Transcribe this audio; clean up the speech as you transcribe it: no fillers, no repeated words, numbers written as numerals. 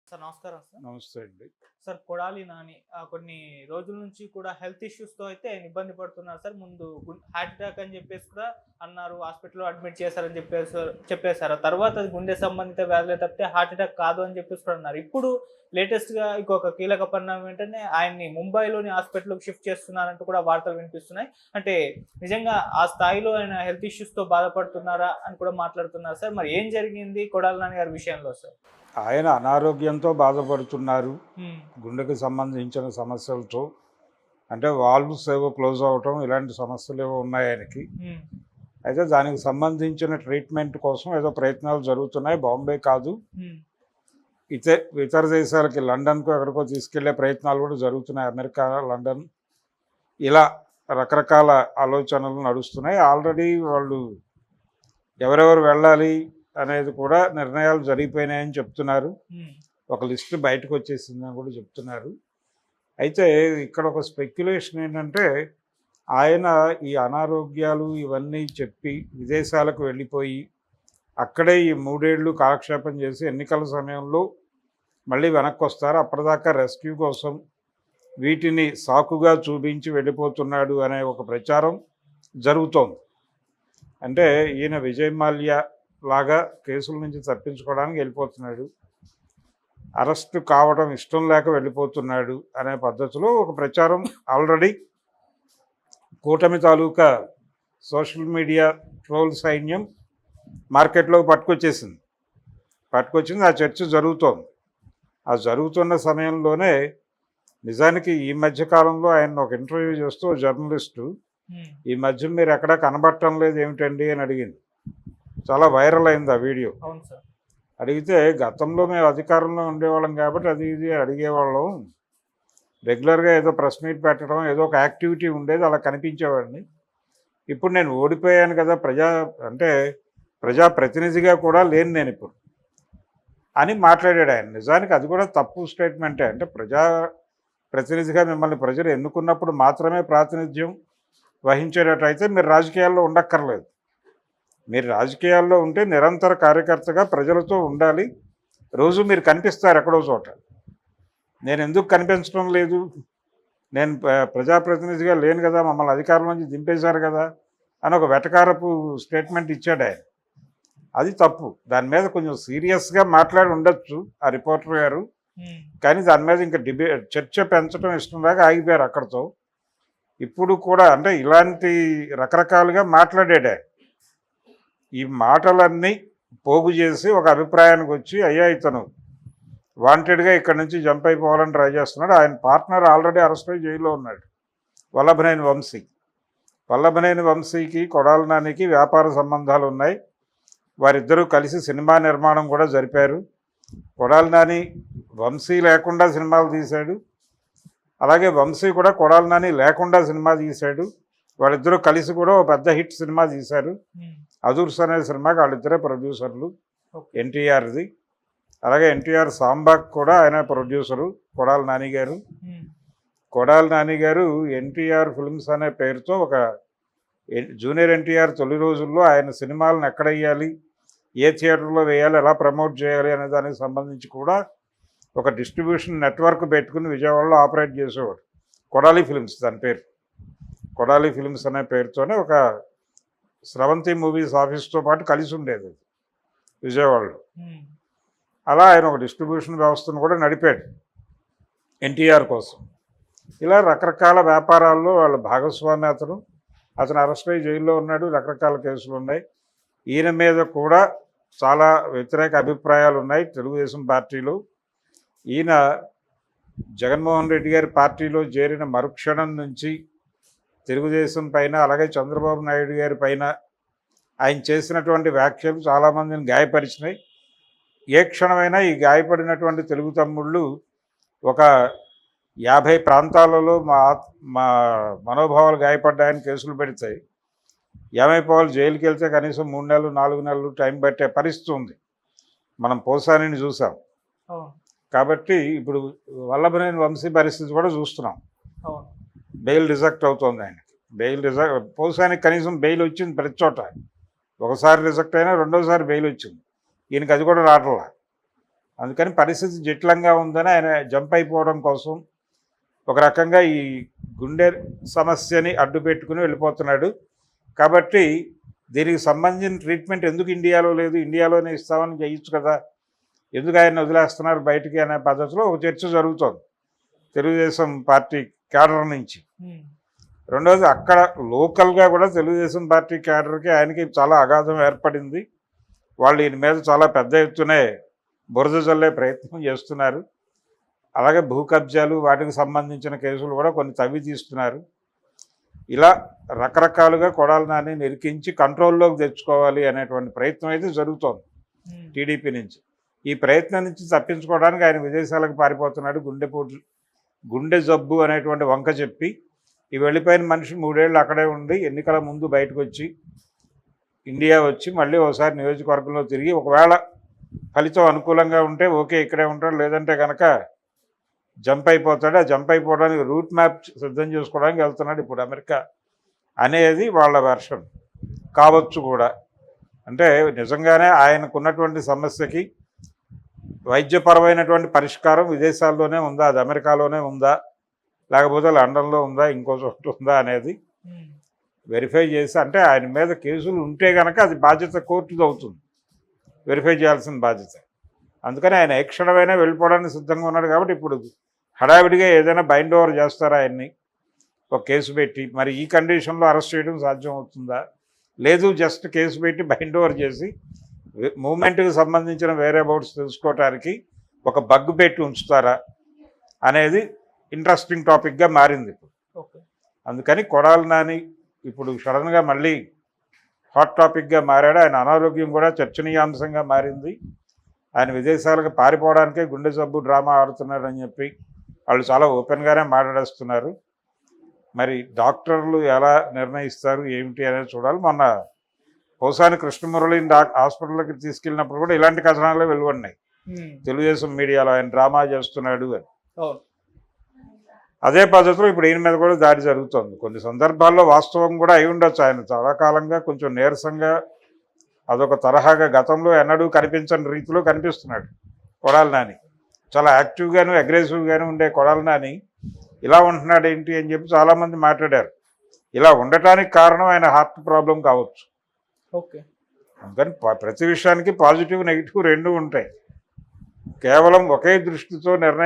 Sir నమస్కారం sir. నమస్తే అండి. సార్ కొడాలి నాని కొన్ని రోజుల నుంచి కూడా హెల్త్ ఇష్యూస్‌తో అయితే ఆయన ఇబ్బంది పడుతున్నారు సార్. ముందు హార్ట్ అటాక్ అని చెప్పేసి కూడా అన్నారు. హాస్పిటల్‌లో అడ్మిట్ చేశారని చెప్పేసారు. తర్వాత అది గుండె సంబంధిత వ్యాధులే తప్పితే హార్ట్ అటాక్ కాదు అని చెప్పేసి కూడా అన్నారు. ఇప్పుడు లేటెస్ట్‌గా ఇంకొక కీలక పరిణామం ఏంటంటే ఆయన్ని ముంబైలోని హాస్పిటల్‌కి షిఫ్ట్ చేస్తున్నారంటూ కూడా వార్తలు వినిపిస్తున్నాయి. అంటే నిజంగా ఆ స్థాయిలో ఆయన హెల్త్ ఇష్యూస్‌తో బాధపడుతున్నారా అని కూడా మాట్లాడుతున్నారు సార్. మరి ఏం జరిగింది కొడాలి నాని గారి విషయంలో సార్? ఆయన అనారోగ్యంతో బాధపడుతున్నారు. హ్మ్. గుండెకి సంబంధించిన సమస్యలతో. అంటే వాల్వ్స్ ఏవో క్లోజ్ అవ్వటం ఇలాంటి సమస్యలేవో ఉన్నాయి ఆయనకి. హ్మ్. అయితే దానికి సంబంధించిన ట్రీట్మెంట్ కోసం ఏదో ప్రయత్నాలు జరుగుతున్నాయి. బాంబే కాదు, హ్మ్. ఇతర దేశాలకి లండన్‌కో ఎక్కడికో తీసుకెళ్లే ప్రయత్నాలు కూడా జరుగుతున్నాయి. అమెరికా, లండన్ ఇలా రకరకాల ఆలోచనలు నడుస్తున్నాయి. ఆల్రెడీ వాళ్ళు ఎవరెవరు వెళ్ళాలి అనేది కూడా నిర్ణయాలు జరిగిపోయినాయని చెప్తున్నారు. హ్మ్. ఒక లిస్ట్ బయటకు వచ్చేసిందని కూడా చెప్తున్నారు. అయితే ఇక్కడ ఒక స్పెక్యులేషన్ ఏంటంటే ఆయన ఈ అనారోగ్యాలు ఇవన్నీ చెప్పి విదేశాలకు వెళ్ళిపోయి అక్కడే ఈ 3 ఏళ్ళు కాలక్షేపం చేసి ఎన్నికల సమయంలో మళ్ళీ వెనక్కి వస్తారు. అప్పటిదాకా రెస్క్యూ కోసం వీటిని సాకుగా చూపించి వెళ్ళిపోతున్నాడు అనే ఒక ప్రచారం జరుగుతోంది. అంటే ఈయన విజయ్ మాల్యా లాగా కేసుల నుంచి తప్పించుకోవడానికి వెళ్ళిపోతున్నాడు, అరెస్ట్ కావడం ఇష్టం లేక వెళ్ళిపోతున్నాడు అనే పద్ధతిలో ఒక ప్రచారం ఆల్రెడీ కూటమి తాలూకా సోషల్ మీడియా ట్రోల్ సైన్యం మార్కెట్లోకి పట్టుకొచ్చింది. ఆ చర్చ జరుగుతోంది. ఆ జరుగుతున్న సమయంలోనే నిజానికి ఈ మధ్యకాలంలో ఆయన ఒక ఇంటర్వ్యూ చేస్తూ జర్నలిస్టు ఈ మధ్య మీరు ఎక్కడా కనబడటం లేదు ఏమిటండి అని అడిగింది. చాలా వైరల్ అయింది ఆ వీడియో. అవును సార్. అడిగితే గతంలో మేము అధికారంలో ఉండేవాళ్ళం కాబట్టి అది ఇది అడిగేవాళ్ళం, రెగ్యులర్గా ఏదో ప్రెస్ మీట్ పెట్టడం ఏదో ఒక యాక్టివిటీ ఉండేది, అలా కనిపించేవాడిని. ఇప్పుడు నేను ఓడిపోయాను కదా, ప్రజాప్రతినిధిగా కూడా లేను నేను ఇప్పుడు అని మాట్లాడాడు ఆయన. నిజానికి అది కూడా తప్పు స్టేట్మెంటే. అంటే ప్రజాప్రతినిధిగా మిమ్మల్ని ప్రజలు ఎన్నుకున్నప్పుడు మాత్రమే ప్రాతినిధ్యం వహించేటట్టయితే మీరు రాజకీయాల్లో ఉండక్కర్లేదు. మీరు రాజకీయాల్లో ఉంటే నిరంతర కార్యకర్తగా ప్రజలతో ఉండాలి. రోజు మీరు కనిపిస్తారు ఎక్కడో చోట. నేను ఎందుకు కనిపించడం లేదు, నేను ప్రజాప్రతినిధిగా లేను కదా, మమ్మల్ని అధికారం నుంచి దింపేశారు కదా అని ఒక వెటకారపు స్టేట్మెంట్ ఇచ్చాడు ఆయన. అది తప్పు. దాని మీద కొంచెం సీరియస్గా మాట్లాడి ఉండొచ్చు ఆ రిపోర్టర్ గారు. కానీ దాని మీద ఇంకా చర్చ పెంచడం ఇష్టం దాకా ఆగిపోయారు అక్కడితో. ఇప్పుడు కూడా అంటే ఇలాంటి రకరకాలుగా మాట్లాడాడు. ఈ మాటలన్నీ పోగు చేసి ఒక అభిప్రాయానికి వచ్చి అయ్యా ఇతను వాంటెడ్గా ఇక్కడ నుంచి జంప్ అయిపోవాలని ట్రై చేస్తున్నాడు. ఆయన పార్ట్నర్ ఆల్రెడీ అరెస్ట్ అయ్యి జైల్లో ఉన్నాడు, వల్లభనేని వంశీకి కొడాలి నానికి వ్యాపార సంబంధాలు ఉన్నాయి. వారిద్దరూ కలిసి సినిమా నిర్మాణం కూడా జరిపారు. కొడాలి నాని వంశీ లేకుండా సినిమాలు తీశాడు, అలాగే వంశీ కూడా కొడాలి నాని లేకుండా సినిమా తీశాడు. వాళ్ళిద్దరూ కలిసి కూడా ఒక పెద్ద హిట్ సినిమా తీశారు, అదుర్స్ అనే సినిమాకి వాళ్ళిద్దరే ప్రొడ్యూసర్లు, ఎన్టీఆర్ది. అలాగే ఎన్టీఆర్ సాంబాక్ కూడా ఆయన ప్రొడ్యూసరు కొడాలి నాని గారు ఎన్టీఆర్ ఫిల్మ్స్ అనే పేరుతో ఒక జూనియర్ ఎన్టీఆర్ తొలి రోజుల్లో ఆయన సినిమాలను ఎక్కడ వేయాలి, ఏ థియేటర్లో వేయాలి, ఎలా ప్రమోట్ చేయాలి అనే దానికి సంబంధించి కూడా ఒక డిస్ట్రిబ్యూషన్ నెట్వర్క్ పెట్టుకుని విజయవాడలో ఆపరేట్ చేసేవాడు. కొడాలి ఫిల్మ్స్ దాని పేరు. కొడాలి ఫిల్మ్స్ అనే పేరుతోనే ఒక స్రవంతి మూవీస్ ఆఫీస్తో పాటు కలిసి ఉండేది విజయవాడలో. అలా ఆయన ఒక డిస్ట్రిబ్యూషన్ వ్యవస్థను కూడా నడిపాడు ఎన్టీఆర్ కోసం. ఇలా రకరకాల వ్యాపారాల్లో వాళ్ళ భాగస్వామి అతను అరెస్ట్ అయ్యి జైల్లో ఉన్నాడు. రకరకాల కేసులు ఉన్నాయి. ఈయన మీద కూడా చాలా వ్యతిరేక అభిప్రాయాలు ఉన్నాయి తెలుగుదేశం పార్టీలో. ఈయన జగన్మోహన్ రెడ్డి గారి పార్టీలో చేరిన మరుక్షణం నుంచి తెలుగుదేశం పైన, అలాగే చంద్రబాబు నాయుడు గారి పైన ఆయన చేసినటువంటి వ్యాఖ్యలు చాలామందిని గాయపరిచినాయి. ఏ క్షణమైనా ఈ గాయపడినటువంటి తెలుగు తమ్ముళ్ళు ఒక 50 ప్రాంతాలలో మా మనోభావాలు గాయపడ్డాయని కేసులు పెడతాయి. ఏమైపోవాలి, జైలుకి వెళ్తే కనీసం 3 నెలలు 4 నెలలు టైం పట్టే పరిస్థితి ఉంది. మనం పోసానిని చూసాం. కాబట్టి ఇప్పుడు వల్లభనేని వంశీ పరిస్థితి కూడా చూస్తున్నాం. బెయిల్ రిజెక్ట్ అవుతుంది ఆయనకి. పోసానికి కనీసం బెయిల్ వచ్చింది ప్రతి చోట. ఒకసారి రిజెక్ట్ అయినా రెండోసారి బెయిల్ వచ్చింది. ఈయనకి అది కూడా రావట్లా. అందుకని పరిస్థితి జటిలంగా ఉందని ఆయన జంప్ అయిపోవడం కోసం ఒక రకంగా ఈ గుండె సమస్యని అడ్డు పెట్టుకుని వెళ్ళిపోతున్నాడు. కాబట్టి దీనికి సంబంధించిన ట్రీట్మెంట్ ఎందుకు ఇండియాలో లేదు, ఇండియాలోనే ఇస్తామని చేయొచ్చు కదా, ఎందుకు ఆయన వదిలేస్తున్నారు బయటికి అనే పద్ధతిలో ఒక చర్చ జరుగుతోంది తెలుగుదేశం పార్టీ క్యాడర్ నుంచి. రెండవది అక్కడ లోకల్గా కూడా తెలుగుదేశం పార్టీ క్యాడర్కి ఆయనకి చాలా అగాధం ఏర్పడింది. వాళ్ళు ఈయన మీద చాలా పెద్ద ఎత్తునే బురద జల్లే ప్రయత్నం చేస్తున్నారు. అలాగే భూ కబ్జాలు వాటికి సంబంధించిన కేసులు కూడా కొన్ని తవ్వి తీస్తున్నారు. ఇలా రకరకాలుగా కొడాలి నాని నిరికించి కంట్రోల్లోకి తెచ్చుకోవాలి అనేటువంటి ప్రయత్నం అయితే జరుగుతోంది టీడీపీ నుంచి. ఈ ప్రయత్నం నుంచి తప్పించుకోవడానికి ఆయన విదేశాలకు పారిపోతున్నాడు. గుండె జబ్బు అనేటువంటి వంక చెప్పి ఈ వెళ్ళిపోయిన మనిషి 3 ఏళ్ళు అక్కడే ఉండి ఎన్నికల ముందు బయటకు వచ్చి ఇండియా వచ్చి మళ్ళీ ఒకసారి నియోజకవర్గంలో తిరిగి ఒకవేళ ఫలితం అనుకూలంగా ఉంటే ఓకే ఇక్కడే ఉంటాడు, లేదంటే కనుక జంప్ అయిపోతాడు. ఆ జంప్ అయిపోవడానికి రూట్ మ్యాప్ సిద్ధం చేసుకోవడానికి వెళ్తున్నాడు ఇప్పుడు అమెరికా అనేది వాళ్ళ వెర్షన్ కావచ్చు కూడా. అంటే నిజంగానే ఆయనకున్నటువంటి సమస్యకి వైద్యపరమైనటువంటి పరిష్కారం విదేశాల్లోనే ఉందా, అది అమెరికాలోనే ఉందా, లేకపోతే లండన్లో ఉందా, ఇంకో చోట ఉందా అనేది వెరిఫై చేసి, అంటే ఆయన మీద కేసులు ఉంటే కనుక అది బాధ్యత కోర్టుది అవుతుంది, వెరిఫై చేయాల్సిన బాధ్యత. అందుకని ఆయన ఏ క్షణమైనా వెళ్ళిపోవడానికి సిద్ధంగా ఉన్నాడు. కాబట్టి ఇప్పుడు హడావిడిగా ఏదైనా బైండ్ ఓవర్ చేస్తారా ఆయన్ని ఒక కేసు పెట్టి, మరి ఈ కండిషన్లో అరెస్ట్ చేయడం సాధ్యం అవుతుందా, లేదు జస్ట్ కేసు పెట్టి బైండ్ ఓవర్ చేసి మూమెంట్కి సంబంధించిన వేరే అబౌట్స్ తెలుసుకోవటానికి ఒక బగ్ పెట్టి ఉంచుతారా అనేది ఇంట్రెస్టింగ్ టాపిక్గా మారింది ఇప్పుడు. అందుకని కొడాలి నాని ఇప్పుడు సడన్గా మళ్ళీ హాట్ టాపిక్గా మారాడు. ఆయన అనారోగ్యం కూడా చర్చనీయాంశంగా మారింది. ఆయన విదేశాలకు పారిపోవడానికే గుండె జబ్బు డ్రామా ఆడుతున్నారని చెప్పి వాళ్ళు చాలా ఓపెన్గానే మాట్లాడేస్తున్నారు. మరి డాక్టర్లు ఎలా నిర్ణయిస్తారు ఏమిటి అనేది చూడాలి. మొన్న పోసాని కృష్ణమురళిని హాస్పిటల్కి తీసుకెళ్ళినప్పుడు కూడా ఇలాంటి కథనాలే వెలువడినాయి తెలుగుదేశం మీడియాలో, ఆయన డ్రామా చేస్తున్నాడు అని. అదే పద్ధతిలో ఇప్పుడు ఈయన మీద కూడా దాడి జరుగుతుంది. కొన్ని సందర్భాల్లో వాస్తవం కూడా అయి ఉండొచ్చు. ఆయన చాలా కాలంగా కొంచెం నీరసంగా అదొక తరహాగా గతంలో ఎన్నడూ కనిపించని రీతిలో కనిపిస్తున్నాడు కొడాలి నాని. చాలా యాక్టివ్గాను అగ్రెసివ్గాను ఉండే కొడాలి నాని ఇలా ఉంటున్నాడు ఏంటి అని చెప్పి చాలామంది మాట్లాడారు. ఇలా ఉండటానికి కారణం ఆయన హార్ట్ ప్రాబ్లం కావచ్చు. అందుకని ప్రతి విషయానికి పాజిటివ్ నెగిటివ్ 2 ఉంటాయి. కేవలం ఒకే దృష్టితో నిర్ణయం